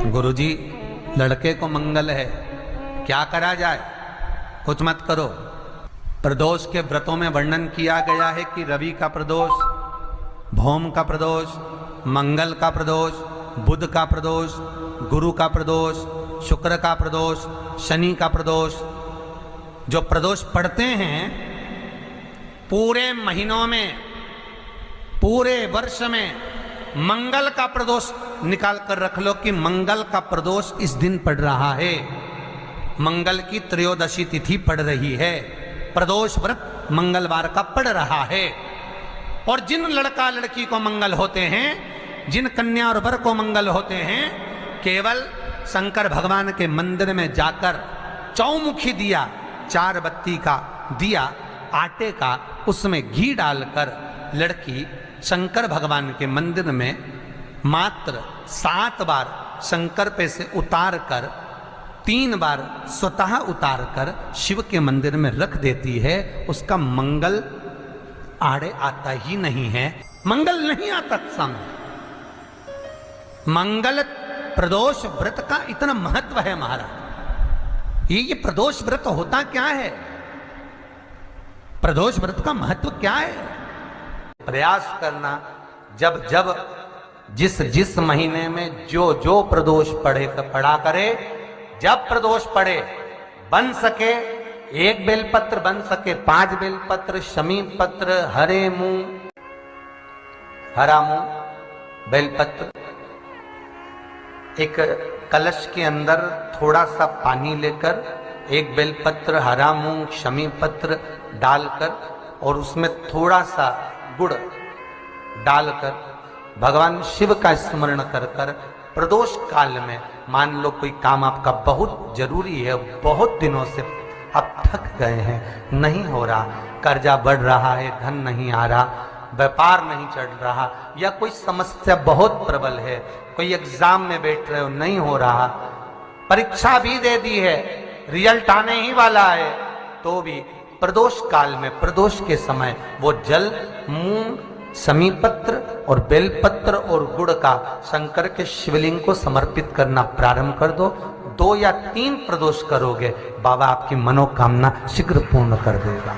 गुरुजी, लड़के को मंगल है, क्या करा जाए? कुछ मत करो। प्रदोष के व्रतों में वर्णन किया गया है कि रवि का प्रदोष, भौम का प्रदोष, मंगल का प्रदोष, बुध का प्रदोष, गुरु का प्रदोष, शुक्र का प्रदोष, शनि का प्रदोष। जो प्रदोष पड़ते हैं पूरे महीनों में, पूरे वर्ष में, मंगल का प्रदोष निकाल कर रख लो कि मंगल का प्रदोष इस दिन पड़ रहा है, मंगल की त्रयोदशी तिथि पड़ रही है, प्रदोष व्रत मंगलवार का पड़ रहा है। और जिन लड़का लड़की को मंगल होते हैं, जिन कन्या और वर को मंगल होते हैं, केवल शंकर भगवान के मंदिर में जाकर चौमुखी दिया, 4 बत्ती का दिया आटे का, उसमें घी डालकर लड़की शंकर भगवान के मंदिर में मात्र 7 बार शंकर पे से उतार कर, 3 बार स्वतः उतार कर शिव के मंदिर में रख देती है। उसका मंगल आड़े आता ही नहीं है, मंगल नहीं आता सामने। मंगल प्रदोष व्रत का इतना महत्व है महाराज। ये प्रदोष व्रत होता क्या है? प्रदोष व्रत का महत्व क्या है? प्रयास करना, जब जब जिस महीने में जो प्रदोष पड़ा करे, जब प्रदोष पड़े, बन सके 1 बेलपत्र, बन सके 5 बेलपत्र, शमी पत्र, हरा मूंग बेलपत्र, एक कलश के अंदर थोड़ा सा पानी लेकर 1 बेलपत्र, हरा मूंग, शमी पत्र डालकर और उसमें थोड़ा सा गुड़ डालकर भगवान शिव का स्मरण कर कर प्रदोष काल में, मान लो कोई काम आपका बहुत जरूरी है, बहुत दिनों से आप थक गए हैं, नहीं हो रहा, कर्जा बढ़ रहा है, धन नहीं आ रहा, व्यापार नहीं चढ़ रहा, या कोई समस्या बहुत प्रबल है, कोई एग्जाम में बैठ रहे हो, नहीं हो रहा, परीक्षा भी दे दी है, रिजल्ट आने ही वाला है, तो भी प्रदोष काल में, प्रदोष के समय वो जल, मूंग, शमी पत्र और बेलपत्र और गुड़ का शंकर के शिवलिंग को समर्पित करना प्रारंभ कर दो। 2 या 3 प्रदोष करोगे, बाबा आपकी मनोकामना शीघ्र पूर्ण कर देगा।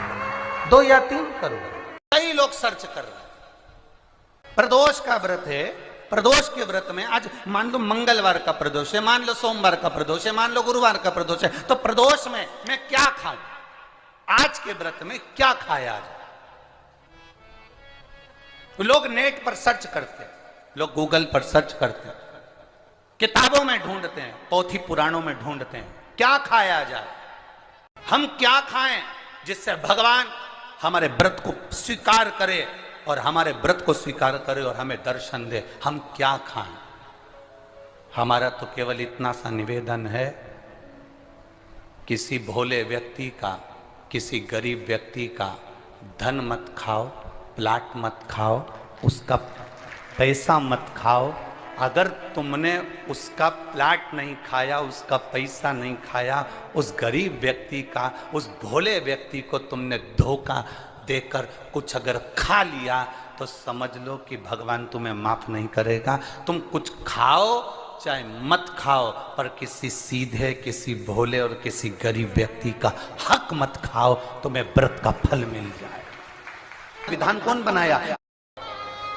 2 या 3 करोगे। कई लोग सर्च कर रहे हैं, प्रदोष का व्रत है, प्रदोष के व्रत में आज मान लो मंगलवार का प्रदोष है, मान लो सोमवार का प्रदोष है, मान लो गुरुवार का प्रदोष है, तो प्रदोष में मैं क्या खाऊं? आज के व्रत में क्या खाया जाए? लोग नेट पर सर्च करते हैं, लोग गूगल पर सर्च करते हैं, किताबों में ढूंढते हैं, पोथी पुराणों में ढूंढते हैं, क्या खाया जाए, हम क्या खाएं जिससे भगवान हमारे व्रत को स्वीकार करे और हमारे व्रत को स्वीकार करे और हमें दर्शन दे। हम क्या खाएं? हमारा तो केवल इतना सा निवेदन है, किसी भोले व्यक्ति का, किसी गरीब व्यक्ति का धन मत खाओ, प्लाट मत खाओ, उसका पैसा मत खाओ। अगर तुमने उसका प्लाट नहीं खाया, उसका पैसा नहीं खाया, उस गरीब व्यक्ति का, उस भोले व्यक्ति को तुमने धोखा देकर कुछ अगर खा लिया, तो समझ लो कि भगवान तुम्हें माफ नहीं करेगा। तुम कुछ खाओ चाहे मत खाओ, पर किसी सीधे, किसी भोले और किसी गरीब व्यक्ति का हक मत खाओ, तुम्हें व्रत का फल मिल जाए। विधान कौन बनाया?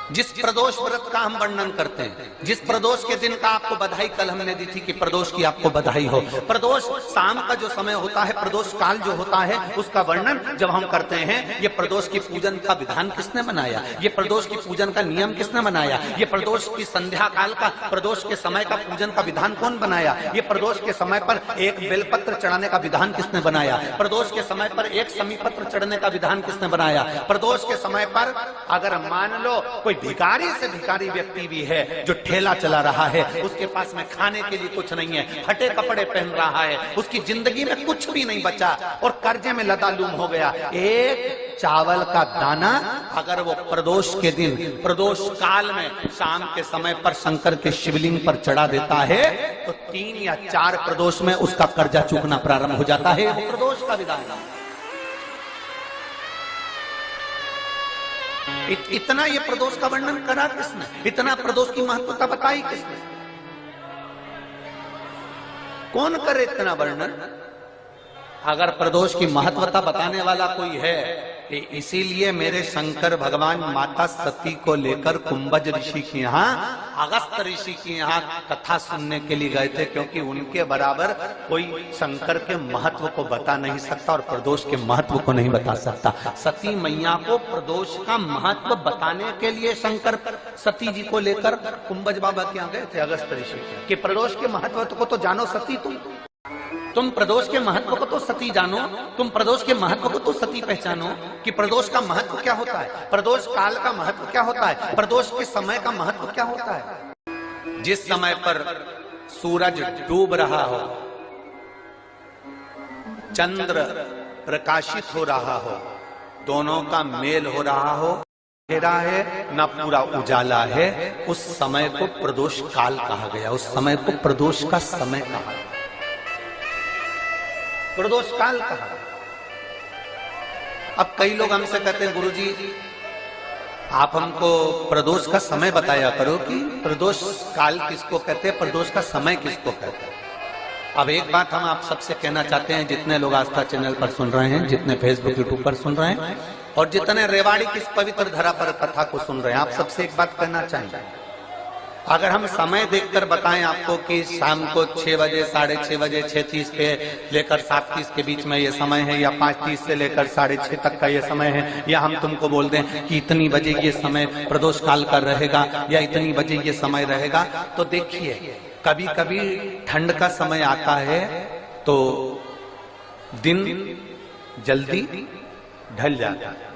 जिस प्रदोष व्रत का हम वर्णन करते हैं, जिस प्रदोष के दिन का आपको बधाई कल हमने दी थी कि प्रदोष की आपको बधाई हो। प्रदोष शाम का जो समय होता है, प्रदोष काल जो होता है, उसका वर्णन जब हम करते हैं, ये प्रदोष की पूजन का विधान किसने बनाया? ये प्रदोष की पूजन का नियम किसने बनाया? ये प्रदोष की संध्या काल का, प्रदोष के समय का पूजन का विधान कौन बनाया? ये प्रदोष के समय पर 1 बेलपत्र चढ़ाने का विधान किसने बनाया? प्रदोष के समय पर 1 शमी पत्र चढ़ने का विधान किसने बनाया? प्रदोष के समय पर अगर मान लो कोई भिखारी से भिखारी व्यक्ति भी है, जो ठेला चला रहा है, उसके पास में खाने के लिए कुछ नहीं है, फटे कपड़े पहन रहा है, उसकी जिंदगी में कुछ भी नहीं बचा और कर्जे में लदालूम हो गया, 1 चावल का दाना अगर वो प्रदोष के दिन, प्रदोष काल में शाम के समय पर शंकर के शिवलिंग पर चढ़ा देता है, तो 3 या 4 प्रदोष में उसका कर्जा चूकना प्रारंभ हो जाता है। प्रदोष का विधान। इतना ये प्रदोष का वर्णन करा किसने? इतना प्रदोष की महत्वता बताई किसने? कौन करे इतना वर्णन। अगर प्रदोष की महत्वता बताने वाला कोई है, इसीलिए मेरे शंकर भगवान माता सती को लेकर कुंभज ऋषि के यहाँ, अगस्त ऋषि के यहाँ कथा सुनने के लिए गए थे, क्योंकि उनके बराबर कोई शंकर के महत्व को बता नहीं सकता और प्रदोष के महत्व को नहीं बता सकता। सती मैया को प्रदोष का महत्व बताने के लिए शंकर सती जी को लेकर कुंभज बाबा के यहाँ गए थे, अगस्त ऋषि, कि प्रदोष के महत्व को तो जानो सती, तुम प्रदोष के महत्व को तो सती जानो, तुम प्रदोष के महत्व को तो सती पहचानो कि प्रदोष का महत्व क्या होता है, प्रदोष काल का महत्व क्या होता है, प्रदोष के समय का महत्व क्या होता है। जिस समय पर सूरज डूब रहा हो, चंद्र प्रकाशित हो रहा हो, दोनों का मेल हो रहा हो, अंधेरा है ना पूरा उजाला है, उस समय को प्रदोष काल कहा गया, उस समय को प्रदोष का समय कहा गया, प्रदोष काल कहा। अब कई लोग हमसे कहते हैं गुरुजी आप हमको प्रदोष का समय बताया करो कि प्रदोष काल किसको कहते हैं, प्रदोष का समय किसको कहते हैं। अब एक बात हम आप सबसे कहना चाहते हैं, जितने लोग आस्था चैनल पर सुन रहे हैं, जितने फेसबुक यूट्यूब पर सुन रहे हैं और जितने रेवाड़ी की इस पवित्र धरा पर कथा को सुन रहे हैं, आप सबसे एक बात कहना चाहिए। अगर हम समय देखकर बताएं आपको कि शाम को 6 बजे, 6:30 बजे, 6:30 पे लेकर 7:30 के बीच में ये समय है, या 5:30 से लेकर 6:30 तक का ये समय है, या हम तुमको बोल दें कि इतनी बजे ये समय प्रदोष काल का रहेगा या इतनी बजे ये समय रहेगा, तो देखिए कभी कभी ठंड का समय आता है तो दिन जल्दी ढल जाता है,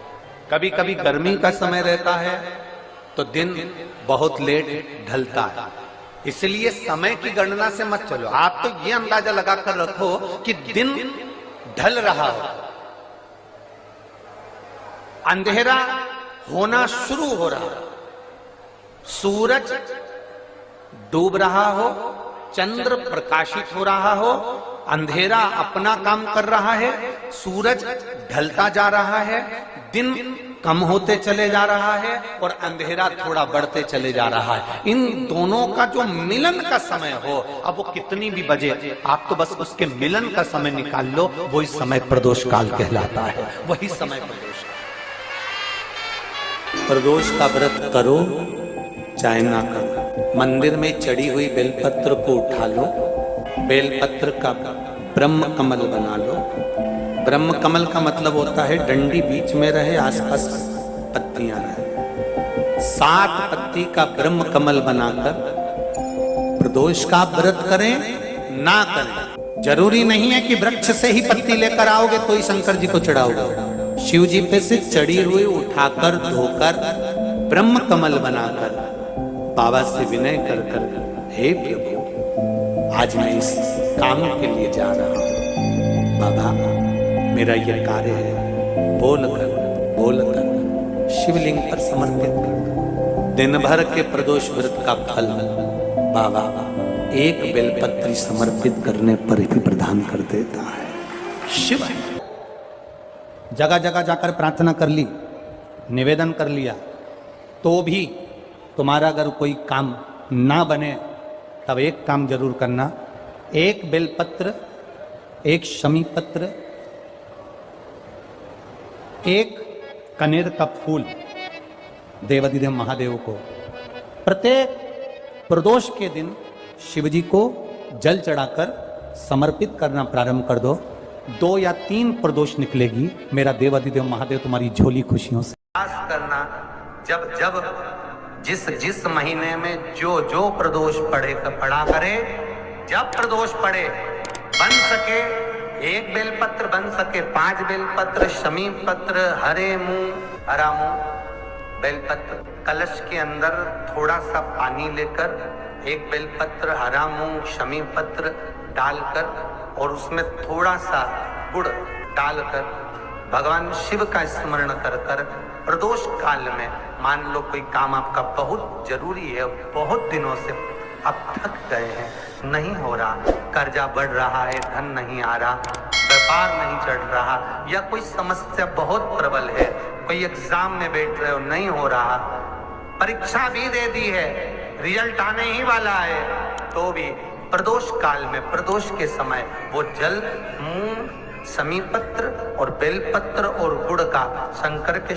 कभी कभी गर्मी का समय रहता है तो दिन बहुत लेट ढलता है। इसलिए समय की गणना से मत चलो, आप तो ये अंदाजा लगाकर रखो कि दिन ढल रहा हो, अंधेरा होना शुरू हो रहा हो, सूरज डूब रहा हो, चंद्र प्रकाशित हो रहा हो, अंधेरा अपना काम कर रहा है, सूरज ढलता जा रहा है, दिन कम होते चले जा रहा है और अंधेरा थोड़ा बढ़ते चले जा रहा है। इन दोनों का जो मिलन का समय हो, अब वो कितनी भी बजे, आप तो बस उसके मिलन का समय निकाल लो, वही समय प्रदोष काल कहलाता है, वही समय प्रदोष। प्रदोष का व्रत करो चाहे ना करो, मंदिर में चढ़ी हुई बेलपत्र को उठा लो, बेलपत्र का ब्रह्म कमल बना लो। ब्रह्म कमल का मतलब होता है डंडी बीच में रहे, आसपास पत्तियां रहे। 7 पत्ती का ब्रह्म कमल बनाकर प्रदोष का व्रत करें ना करें, जरूरी नहीं है कि वृक्ष से ही पत्ती लेकर आओगे तो ही शंकर जी को चढ़ाओगे। शिव जी पे से चढ़ी हुई उठाकर धोकर ब्रह्म कमल बनाकर बाबा से विनय कर कर, हे प्रभु आज मैं इस काम के लिए जा रहा हूं, बाबा मेरा यह कार्य है, बोल कर शिवलिंग पर समर्पित कर। दिन भर के प्रदोष व्रत का फल बाबा एक बेलपत्री समर्पित करने पर ही प्रदान कर देता है। शिव जगह जगह जाकर प्रार्थना कर ली, निवेदन कर लिया, तो भी तुम्हारा अगर कोई काम ना बने तब एक काम जरूर करना, एक बेलपत्र, एक शमी पत्र, एक कनेर का फूल देवाधिदेव महादेव को प्रत्येक प्रदोष के दिन शिवजी को जल चढ़ाकर समर्पित करना प्रारंभ कर दो। 2 या 3 प्रदोष निकलेगी, मेरा देवाधिदेव महादेव तुम्हारी झोली खुशियों से प्रयास करना। जब जब जिस महीने में जो प्रदोष पड़ा करे, जब प्रदोष पड़े बन सके 1 बेलपत्र, बन सके 5 बेलपत्र, शमी पत्र, हरे मुंह, हरा मुंह बेलपत्र, कलश के अंदर थोड़ा सा पानी लेकर 1 बेलपत्र, हरा मूंग, शमी पत्र डालकर और उसमें थोड़ा सा गुड़ डालकर भगवान शिव का स्मरण कर कर प्रदोष काल में, मान लो कोई काम आपका बहुत जरूरी है, बहुत दिनों से अब थक गए हैं, नहीं हो रहा, कर्जा बढ़ रहा है, धन नहीं आ रहा, व्यापार नहीं चढ़ रहा, या कोई समस्या बहुत प्रबल है, कोई एग्जाम में बैठ रहे हो नहीं हो रहा, परीक्षा भी दे दी है, रिजल्ट आने ही वाला है, तो भी प्रदोष काल में, प्रदोष के समय वो जल मूंग, समीपत्र और बेलपत्र और गुड़ का शंकर के